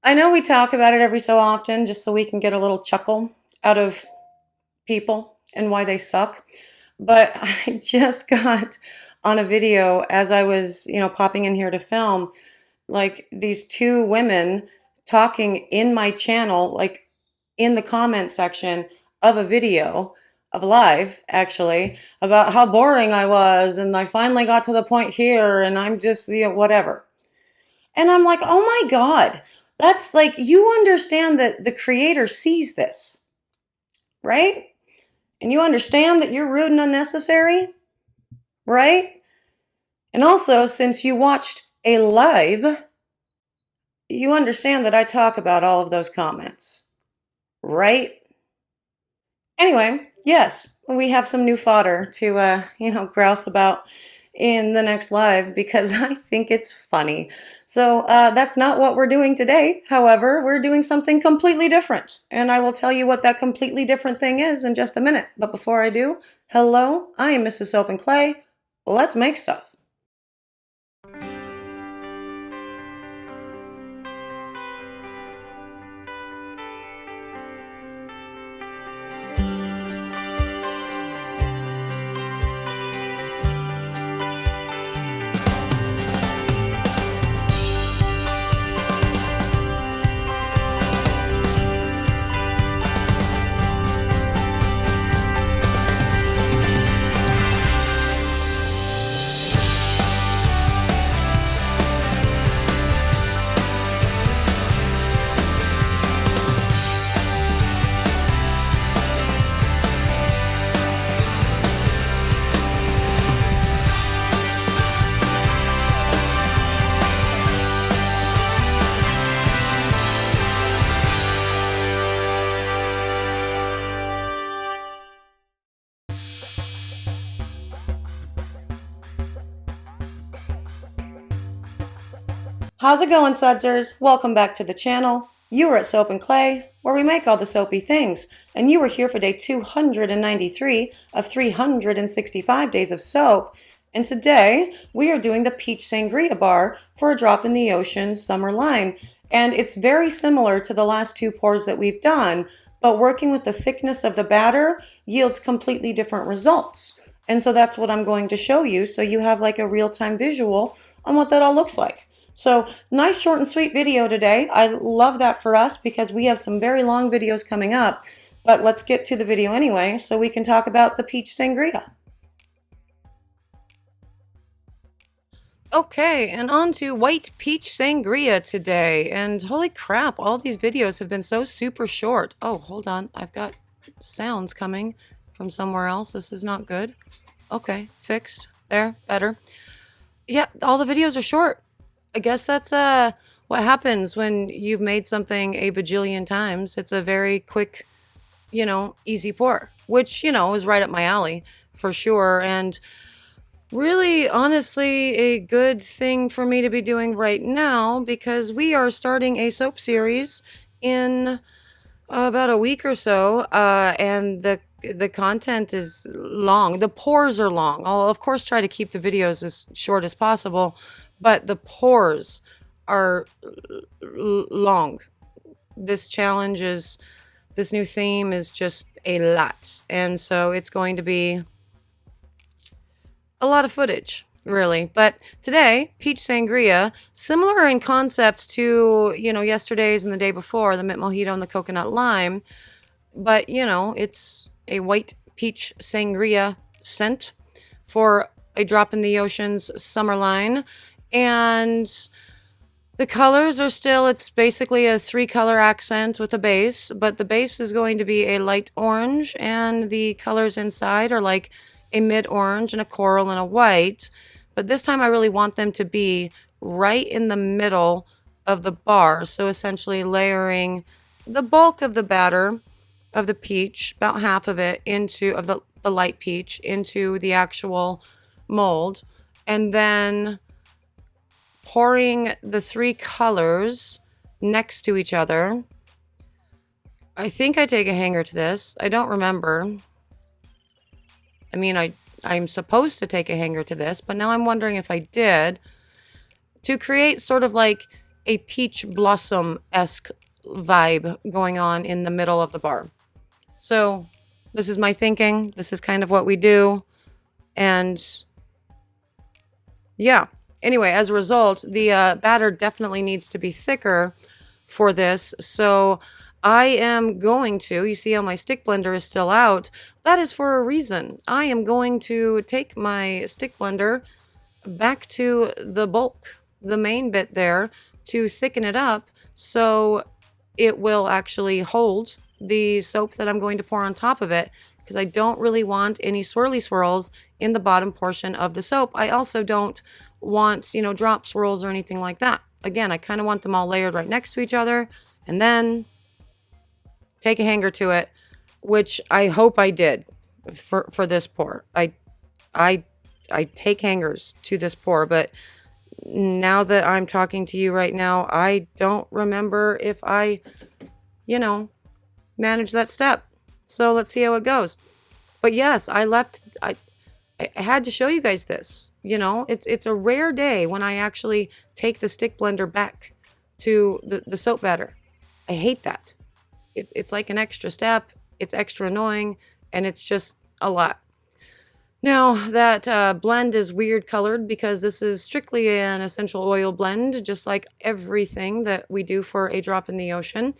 I know we talk about it every so often just so we can get a little chuckle out of people and why they suck. But I just got on a video as I was, popping in here to film, like these two women talking in my channel, like in the comment section of a video of live actually about how boring I was and I finally got to the point here and I'm just, whatever. And I'm like, oh my God, that's like, you understand that the creator sees this, right? And you understand that you're rude and unnecessary, right? And also, since you watched a live, you understand that I talk about all of those comments, right? Anyway, yes, we have some new fodder to, grouse about in the next live because I think it's funny. So that's not what we're doing today. However, we're doing something completely different. And I will tell you what that completely different thing is in just a minute. But before I do, hello, I am Mrs. Soap and Clay. Let's make stuff. How's it going, sudsers? Welcome back to the channel. You are at Soap and Clay, where we make all the soapy things, and you are here for day 293 of 365 days of soap. And today, we are doing the Peach Sangria Bar for a drop in the ocean summer line. And it's very similar to the last two pours that we've done, but working with the thickness of the batter yields completely different results. And so that's what I'm going to show you, so you have like a real-time visual on what that all looks like. So nice short and sweet video today. I love that for us because we have some very long videos coming up. But let's get to the video anyway so we can talk about the peach sangria. Okay, and on to white peach sangria today. And holy crap, all these videos have been so super short. Oh, hold on. I've got sounds coming from somewhere else. This is not good. Okay, fixed. There, better. Yeah, all the videos are short. I guess that's what happens when you've made something a bajillion times. It's a very quick, easy pour, which, is right up my alley for sure. And really, honestly, a good thing for me to be doing right now because we are starting a soap series in about a week or so. And the content is long. The pours are long. I'll, of course, try to keep the videos as short as possible. But the pours are long. This new theme is just a lot. And so it's going to be a lot of footage, really. But today, peach sangria, similar in concept to, yesterday's and the day before, the mint mojito and the coconut lime. But, it's a white peach sangria scent for a drop in the ocean's summer line. And the colors are still, it's basically a 3-color accent with a base, but the base is going to be a light orange, and the colors inside are like a mid-orange and a coral and a white. But this time I really want them to be right in the middle of the bar. So essentially layering the bulk of the batter of the peach, about half of it, of the light peach, into the actual mold. And then pouring the 3 colors next to each other. I think I take a hanger to this. I don't remember. I mean, I'm supposed to take a hanger to this, but now I'm wondering if I did. To create sort of like a peach blossom-esque vibe going on in the middle of the bar. So this is my thinking. This is kind of what we do. And yeah. Anyway, as a result, the batter definitely needs to be thicker for this. So I am going to, you see how my stick blender is still out? That is for a reason. I am going to take my stick blender back to the bulk, the main bit there, to thicken it up so it will actually hold the soap that I'm going to pour on top of it, because I don't really want any swirly swirls in the bottom portion of the soap. I also don't want, drop swirls or anything like that. Again, I kind of want them all layered right next to each other, and then take a hanger to it, which I hope I did for this pour. I take hangers to this pour, but now that I'm talking to you right now, I don't remember if I, managed that step. So let's see how it goes. But yes, I had to show you guys this. It's a rare day when I actually take the stick blender back to the soap batter. I hate that. It's like an extra step. It's extra annoying, and it's just a lot. Now, that blend is weird colored because this is strictly an essential oil blend, just like everything that we do for A Drop in the Ocean.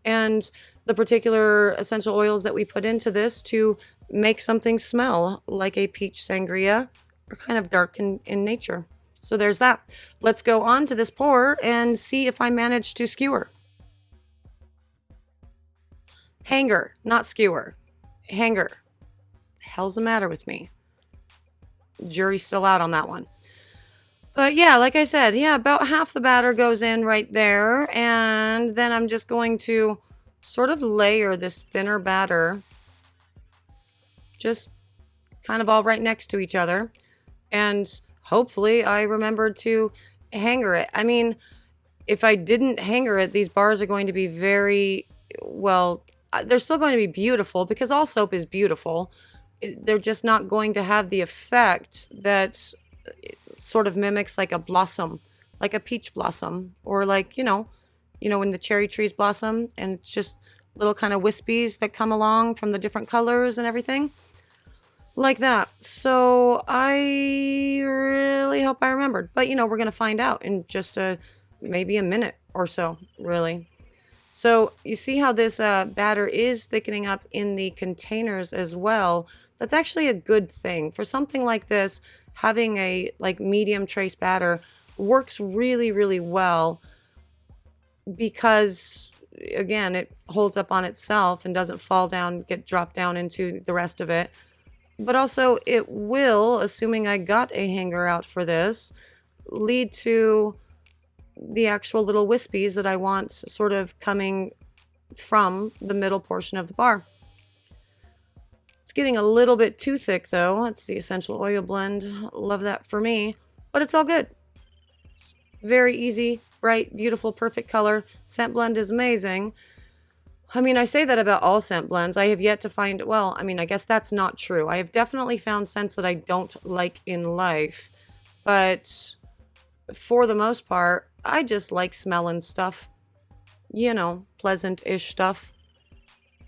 And the particular essential oils that we put into this to make something smell like a peach sangria are kind of dark in nature. So there's that. Let's go on to this pour and see if I manage to skewer. Hanger, not skewer. Hanger. The hell's the matter with me? Jury's still out on that one. But yeah, like I said, about half the batter goes in right there. And then I'm just going to sort of layer this thinner batter just kind of all right next to each other. And hopefully I remembered to hanger it. I mean, if I didn't hanger it, these bars are going to be very, well, they're still going to be beautiful because all soap is beautiful. They're just not going to have the effect that sort of mimics like a blossom, like a peach blossom, or like, when the cherry trees blossom and it's just little kind of wispies that come along from the different colors and everything like that. So I really hope I remembered, but we're going to find out in just maybe a minute or so, really. So you see how this batter is thickening up in the containers as well. That's actually a good thing. For something like this, having a medium trace batter works really, really well because, again, it holds up on itself and doesn't fall down, get dropped down into the rest of it. But also it will, assuming I got a hanger out for this, lead to the actual little wispies that I want sort of coming from the middle portion of the bar. It's getting a little bit too thick though. That's the essential oil blend. Love that for me, but it's all good. It's very easy, bright, beautiful, perfect color. Scent blend is amazing. I mean, I say that about all scent blends. I have yet to find, well, I mean, I guess that's not true. I have definitely found scents that I don't like in life, but for the most part, I just like smelling stuff, pleasant-ish stuff.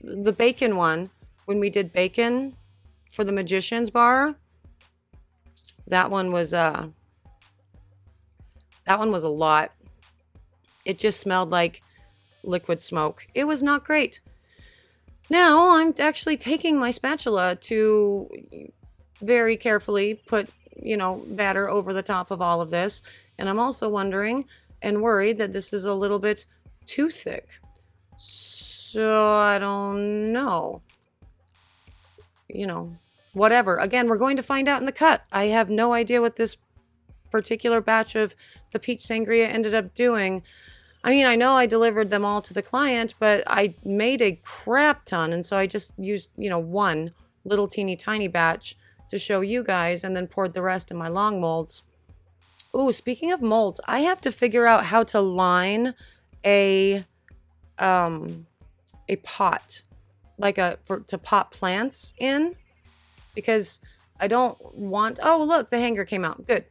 The bacon one, when we did bacon for the Magician's Bar, that one was a lot. It just smelled like liquid smoke. It was not great. Now I'm actually taking my spatula to very carefully put, batter over the top of all of this. And I'm also wondering and worried that this is a little bit too thick. So I don't know. Whatever. Again, we're going to find out in the cut. I have no idea what this particular batch of the peach sangria ended up doing. I mean, I know I delivered them all to the client, but I made a crap ton. And so I just used, one little teeny tiny batch to show you guys and then poured the rest in my long molds. Ooh, speaking of molds, I have to figure out how to line a pot, to pot plants in, because I don't want, oh, look, the hanger came out. Good.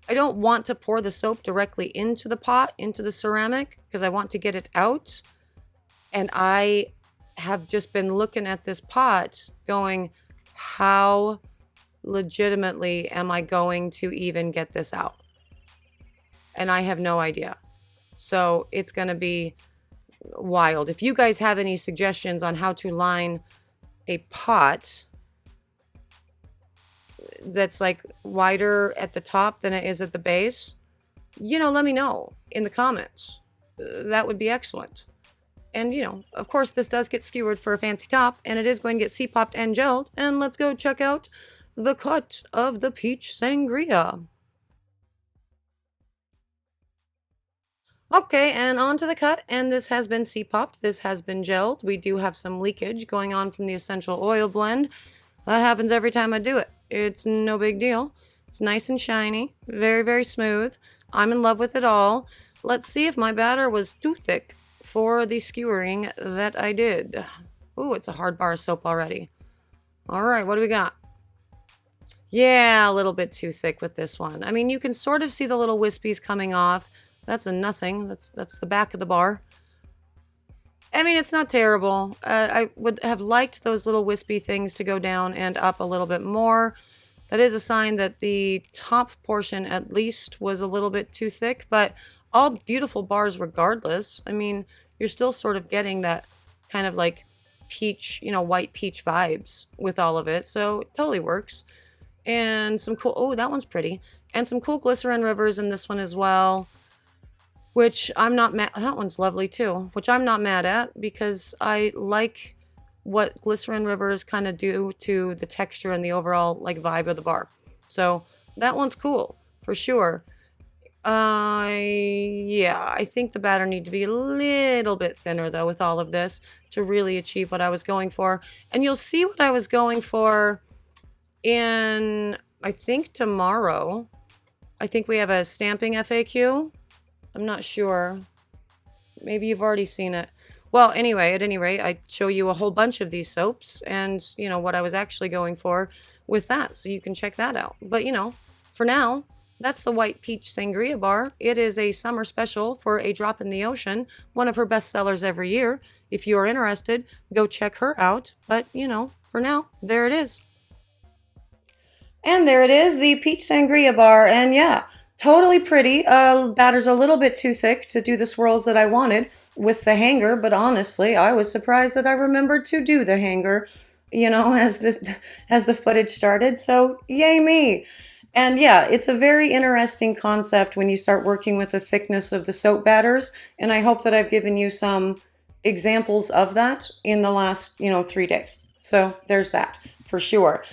I don't want to pour the soap directly into the pot, into the ceramic, because I want to get it out. And I have just been looking at this pot going, how legitimately am I going to even get this out? And I have no idea. So it's going to be wild. If you guys have any suggestions on how to line a pot that's like wider at the top than it is at the base, let me know in the comments. That would be excellent. And, of course, this does get skewered for a fancy top, and it is going to get C-popped and gelled. And let's go check out the cut of the peach sangria. Okay, and on to the cut, and this has been C-popped, this has been gelled. We do have some leakage going on from the essential oil blend. That happens every time I do it. It's no big deal. It's nice and shiny, very, very smooth. I'm in love with it all. Let's see if my batter was too thick for the skewering that I did. Ooh, it's a hard bar of soap already. All right, what do we got? Yeah, a little bit too thick with this one. I mean, you can sort of see the little wispies coming off. That's a nothing. That's the back of the bar. I mean, it's not terrible. I would have liked those little wispy things to go down and up a little bit more. That is a sign that the top portion at least was a little bit too thick, but all beautiful bars regardless. I mean, you're still sort of getting that kind of like peach, white peach vibes with all of it. So it totally works. And some cool, oh, that one's pretty. And some cool glycerin rivers in this one as well, which I'm not mad, that one's lovely too, which I'm not mad at because I like what glycerin rivers kind of do to the texture and the overall like vibe of the bar. So that one's cool for sure. Yeah, I think the batter need to be a little bit thinner though with all of this to really achieve what I was going for. And you'll see what I was going for in, I think tomorrow. I think we have a stamping FAQ. I'm not sure. Maybe you've already seen it. Well, anyway, at any rate, I show you a whole bunch of these soaps and, what I was actually going for with that. So you can check that out. But, for now, that's the White Peach Sangria Bar. It is a summer special for A Drop in the Ocean, one of her best sellers every year. If you are interested, go check her out. But, for now, there it is. And there it is, the Peach Sangria Bar. And yeah, totally pretty. Batter's a little bit too thick to do the swirls that I wanted with the hanger, but honestly, I was surprised that I remembered to do the hanger, as the footage started. So yay me. And yeah, it's a very interesting concept when you start working with the thickness of the soap batters. And I hope that I've given you some examples of that in the last, 3 days. So there's that. For sure.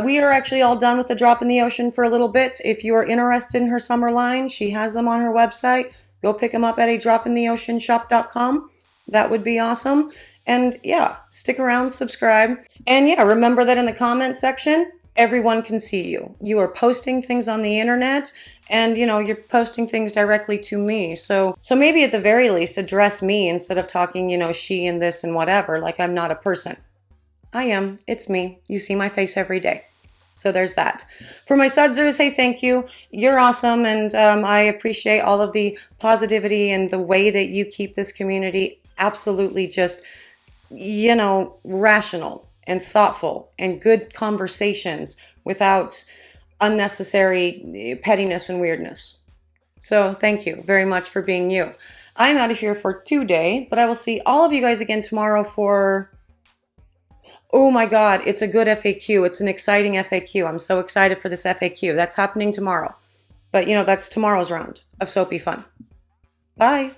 We are actually all done with the Drop in the Ocean for a little bit. If you are interested in her summer line, she has them on her website. Go pick them up at adropintheoceanshop.com. That would be awesome. And yeah, stick around, subscribe. And yeah, remember that in the comment section, everyone can see you. You are posting things on the internet and, you're posting things directly to me. So maybe at the very least, address me instead of talking, she and this and whatever, like I'm not a person. I am. It's me. You see my face every day. So there's that. For my sudsers, hey, thank you. You're awesome. And I appreciate all of the positivity and the way that you keep this community absolutely just, rational and thoughtful and good conversations without unnecessary pettiness and weirdness. So thank you very much for being you. I'm out of here for today, but I will see all of you guys again tomorrow for... Oh my God, it's a good FAQ. It's an exciting FAQ. I'm so excited for this FAQ. That's happening tomorrow. But, that's tomorrow's round of Soapy Fun. Bye.